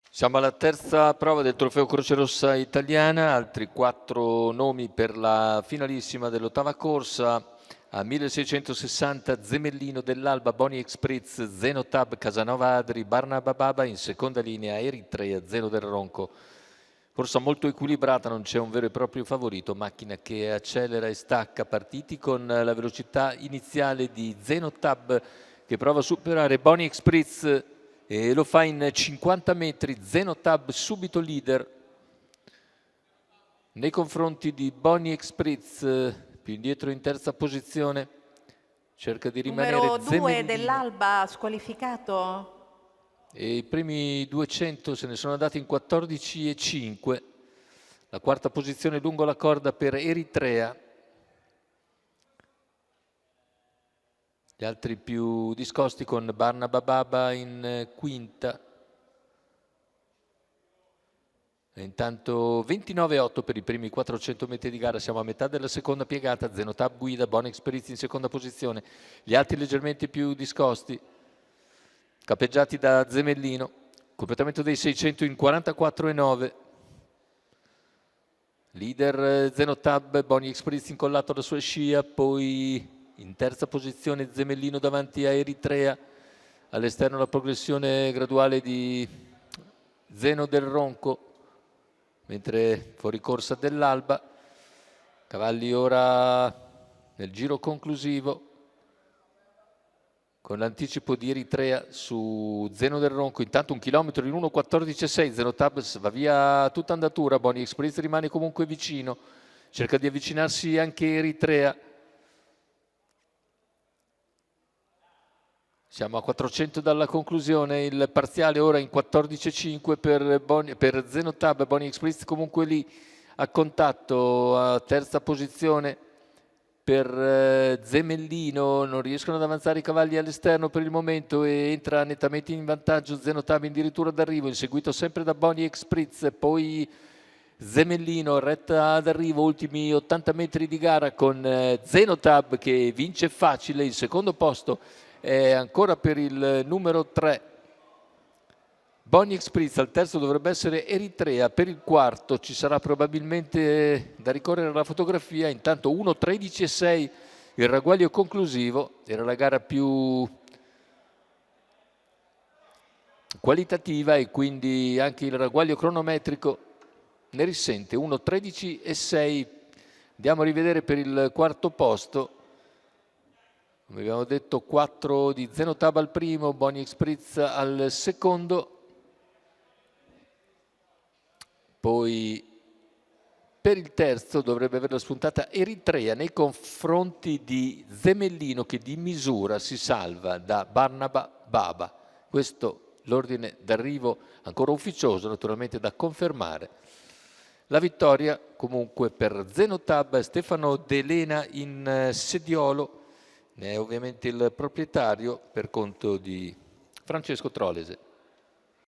Siamo alla terza prova del Trofeo Croce Rossa Italiana, altri 4 nomi per la finalissima dell'ottava corsa. A 1660 Zemellino dell'Alba, Boni Expritz, Zenotab, Casanova Adri, Barnaba Baba, in seconda linea Eritrea, Zeno del Ronco. Corsa molto equilibrata, non c'è un vero e proprio favorito, macchina che accelera e stacca, partiti con la velocità iniziale di Zenotab che prova a superare Boni Expritz e lo fa in 50 metri. Zenotab subito leader nei confronti di Boni Expritz, più indietro in terza posizione, cerca di rimanere Numero 2 Zemellino. dell'Alba squalificato. E i primi 200 se ne sono andati in 14,5. La quarta posizione lungo la corda per Eritrea. Gli altri più discosti con Barnaba Baba in quinta. E intanto 29,8 per i primi 400 metri di gara, siamo a metà della seconda piegata. Zenotab guida, Boni Expritz in seconda posizione. Gli altri leggermente più discosti, capeggiati da Zemellino. Completamento dei 600 in 44,9. Leader Zenotab, Boni Expritz incollato alla sua scia, poi in terza posizione Zemellino davanti a Eritrea, all'esterno la progressione graduale di Zeno del Ronco, mentre fuori corsa dell'Alba. Cavalli ora nel giro conclusivo, con l'anticipo di Eritrea su Zeno del Ronco. Intanto 1 chilometro in 1,14,6, Zenotab va via tutta andatura, Boni Expritz rimane comunque vicino, cerca di avvicinarsi anche Eritrea. Siamo a 400 dalla conclusione, il parziale ora in 14,5 per Zenotab. Boni Expritz comunque lì a contatto, a terza posizione per Zemellino. Non riescono ad avanzare i cavalli all'esterno per il momento e entra nettamente in vantaggio Zenotab addirittura d'arrivo, inseguito sempre da Boni Expritz, poi Zemellino retta d'arrivo, ultimi 80 metri di gara con Zenotab che vince facile. Il secondo posto è ancora per il numero 3 Boni Expritz, al terzo dovrebbe essere Eritrea, per il quarto ci sarà probabilmente da ricorrere alla fotografia. Intanto 1,13,6 il ragguaglio conclusivo, era la gara più qualitativa e quindi anche il ragguaglio cronometrico ne risente. 1,13,6. Andiamo a rivedere per il quarto posto. Come abbiamo detto, 4 di Zenotab al primo, Boni Expritz al secondo. Poi per il terzo dovrebbe averla spuntata Eritrea nei confronti di Zemellino, che di misura si salva da Barnaba Baba. Questo l'ordine d'arrivo ancora ufficioso, naturalmente da confermare. La vittoria comunque per Zenotab, Stefano De Lena in sediolo, ne è ovviamente il proprietario per conto di Francesco Trolese.